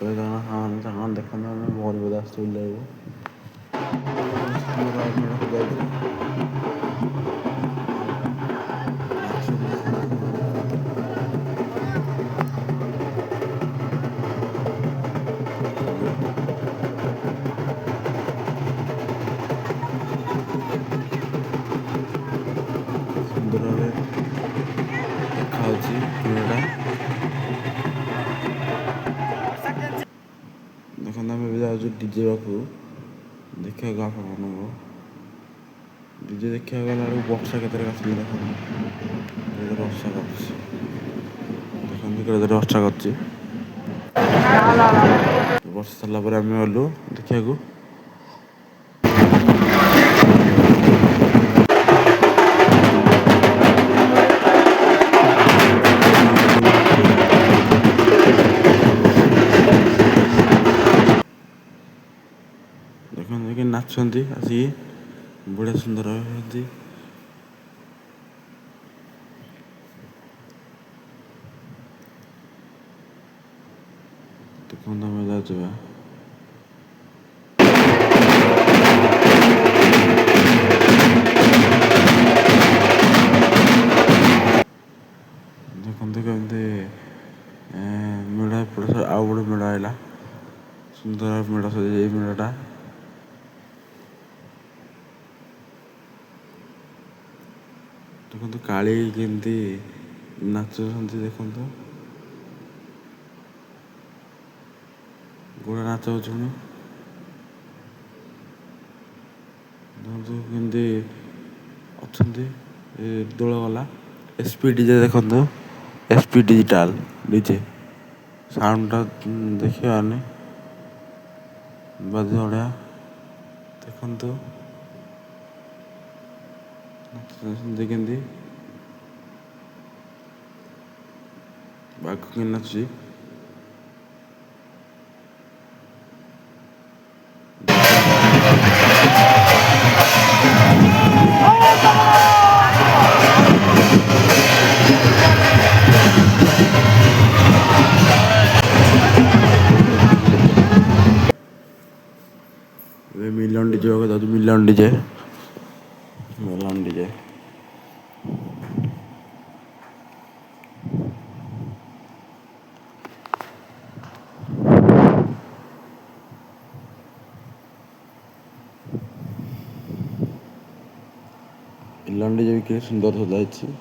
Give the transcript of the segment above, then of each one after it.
ସାଙ୍ଗମାନେ ଦେଖନ୍ତୁ ଆମେ ବହୁତ ବଢ଼ିଆ ଆସିଛୁ ବୁଲିବାକୁ। ସୁନ୍ଦରରେ ଦେଖାଯାଉଛି ମେଳାଟା। ଦେଖନ୍ତୁ ଆମେ ଏବେ ଯାଉଛୁ ଡିଜେ ପାଖକୁ ଦେଖିବାକୁ ଆପଣମାନଙ୍କୁ। ଡିଜେ ଦେଖିବାକୁ ଗଲା ବେଳକୁ ବର୍ଷା କେତେରେ କାଚୁଛି ଦେଖନ୍ତୁ। କେତେ ବର୍ଷା କାଚୁଛି ଦେଖନ୍ତୁ କେତେ ବର୍ଷା କାଚୁଛି। ବର୍ଷା ସାରିଲା ପରେ ଆମେ ଗଲୁ ଦେଖିବାକୁ। ଦେଖନ୍ତୁ କି ନାଚୁଛନ୍ତି ଆସିକି ବଢ଼ିଆ ସୁନ୍ଦର ହେଉଛନ୍ତି। ଦେଖନ୍ତୁ ଆମେ ଯାଉଛୁ ବା। ଦେଖନ୍ତୁ କେମିତି ମେଢ଼ ଏପଟେ ଆଉ ଗୋଟେ ମେଢ଼ ଆଇଲା। ସୁନ୍ଦର ମେଢ଼ ସଜେଇଛି ଏଇ ମେଢ଼ଟା। ଦେଖନ୍ତୁ କାଳି କେମିତି ନାଚୁଛନ୍ତି ଦେଖନ୍ତୁ। ଗୋଡ଼ ନାଚ ହେଉଛି ପୁଣି। ଦେଖନ୍ତୁ କେମିତି ଅଛନ୍ତି ଦୋଳ ଗଲା। SP ଡିଜେ ଦେଖନ୍ତୁ SP ଡିଜିଟାଲ ଡିଜେ ସାଉଣ୍ଡଟା ଦେଖିବାନି ବାଜେ ବଢ଼ିଆ। ଦେଖନ୍ତୁ ନାଚୁଛନ୍ତି କେମିତି ବାଘ କେମିତି ନାଚୁଛି। ମିଲନ ଡିଜେ ପାଖକୁ ଯାଉଛି ମିଲନ ଡିଜେ। ମିଲନ ଡିଜେ ବି କେତେ ସୁନ୍ଦର ସଜା ହେଇଛି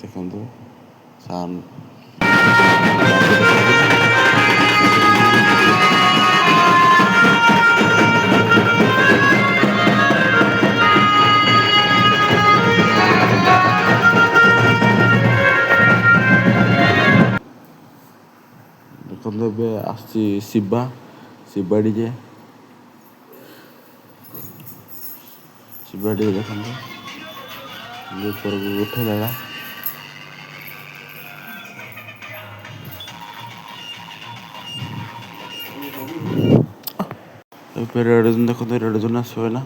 ଦେଖନ୍ତୁ। ସାଉଣ୍ଡ ଦେଖନ୍ତୁ ଏବେ ଆସୁଛି ଶିବା ଡିଜେ। ଶିବା ଡିଜେ ଦେଖନ୍ତୁ ଉପରକୁ ଉଠେଇଲା। ରେଡ ଜୋନ୍ ଦେଖନ୍ତୁ ରେଡ ଜୋନ୍ ଆସିବ ନା।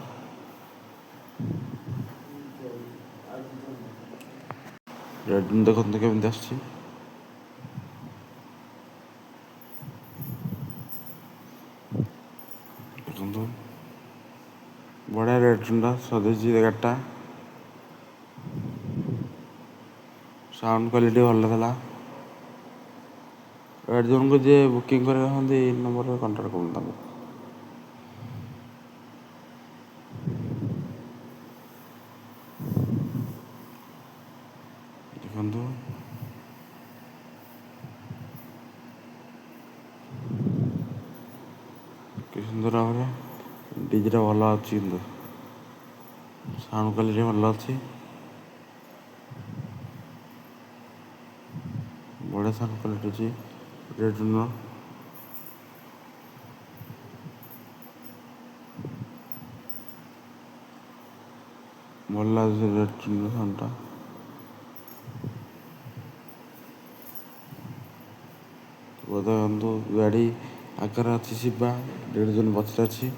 ରେଡ ଜୋନ୍ ଦେଖନ୍ତୁ କେମିତି ଆସୁଛି। ଦେଖନ୍ତୁ ବଢ଼ିଆ ରେଡ ଜୋନ୍ଟା ସଜେଇଛି ଗାଡ଼ିଟା। ସାଉଣ୍ଡ କ୍ୱାଲିଟି ଭଲ ଥିଲା। ରେଡ ଜୋନ୍କୁ ଯିଏ ବୁକିଂ କରିଛନ୍ତି ଏଇ ନମ୍ବରରେ କଣ୍ଟାକ୍ଟ କରନ୍ତୁ ତାଙ୍କୁ। ଦେଖନ୍ତୁ କି ସୁନ୍ଦର ଭାବରେ ଡିଜେଟା ଭଲ ଅଛି କିନ୍ତୁ ସାଉଣ୍ଡ କ୍ୱାଲିଟି ଭଲ ଅଛି। ବଢ଼ିଆ ସାଉଣ୍ଡ କ୍ୱାଲିଟି ଅଛି ରେଡ ଜୋନ୍ର। ଭଲ ଲାଗୁଛି ରେଡ ଜୋନ୍ର ସାଉଣ୍ଡଟା। ଦେଖନ୍ତୁ ଗାଡ଼ି ଆଗରେ ଅଛି ଶିବା ରେଡ ଜୋନ୍ ପଛରେ ଅଛି।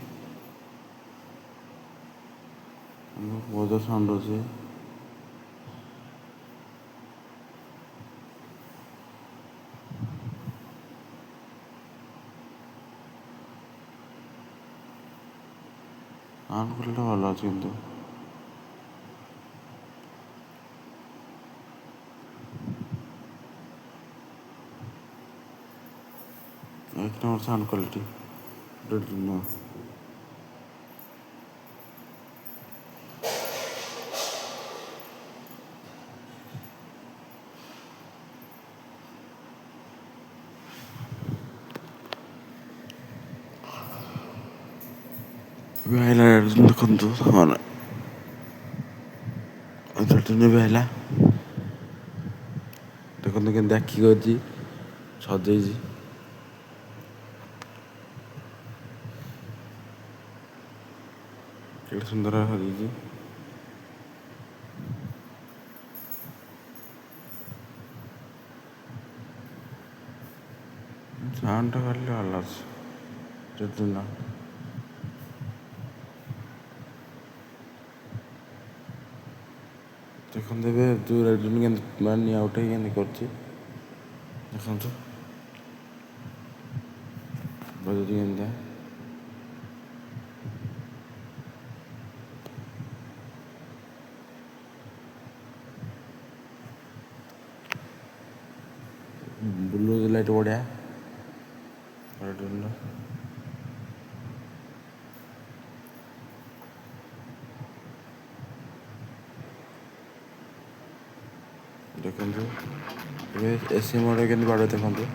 ବହୁତ ସାଉଣ୍ଡ ଅଛି। ଅନ୍ କଲେ ଭଲ ଅଛି କିନ୍ତୁ ଏକ ନମ୍ବର ସାଉଣ୍ଡ କ୍ୱାଲିଟି। ଏବେ ଆଇଲା ଦେଖନ୍ତୁ ମାନେ ଏବେ ହେଲା ଦେଖନ୍ତୁ କେମିତି ଆଖି କରିଛି ସଜେଇଛି। କେତେ ସୁନ୍ଦର ସଜେଇଛି। ସାଉଣ୍ଡଟା ଖାଲି ଭଲ ଅଛି। ଦେଖନ୍ତୁ ଏବେ ଯେଉଁ ରେଡ଼୍ମି କେମିତି ମାନେ ନିଆଁ ଉଠେଇ କେମିତି କରୁଛି ଦେଖନ୍ତୁ ବଜୁଛି କେମିତିଆ। ବ୍ଲୁ ଲାଇଟ୍ ବଢ଼ିଆ ରେଡ଼୍ମିର। ଦେଖନ୍ତୁ ଏବେ ଏସି ମୋଡ଼ରେ କେମିତି ବାଡ଼ୁଅ ଦେଖନ୍ତୁ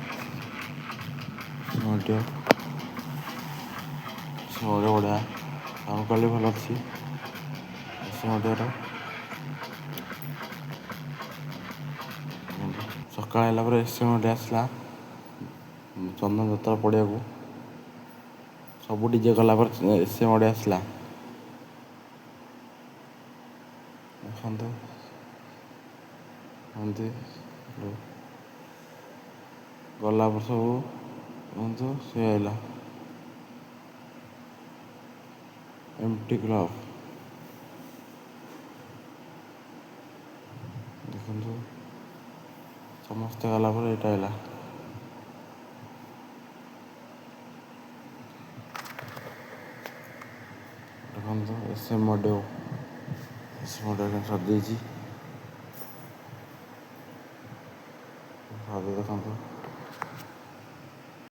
ମୋଡ଼ ବଢ଼ିଆ ସାଉଣ୍ଡ କ୍ୱାଲିଟି ଭଲ ଅଛି ଏସି ମୋଡ଼ର। ସକାଳ ହେଲା ପରେ ଏସି ମୋଡ଼ ଆସିଲା ଚନ୍ଦନ ଯାତ୍ରା ପଡ଼ିଆକୁ ସବୁ ଡିଜେ ଗଲା ପରେ ଏସି ମୋଡ଼ ଆସିଲା ଦେଖନ୍ତୁ ଏମିତି ଗଲା ପରେ ସବୁ ଦେଖନ୍ତୁ ସେ ଆଇଲା ଏମ୍ପ୍ଟି କ୍ଲବ୍ ଦେଖନ୍ତୁ ସମସ୍ତେ ଗଲା ପରେ ଏଇଟା ଆଇଲା ଦେଖନ୍ତୁ ଏସି ମୋଡ଼ ସଜେଇଛି ଦେଖନ୍ତୁ।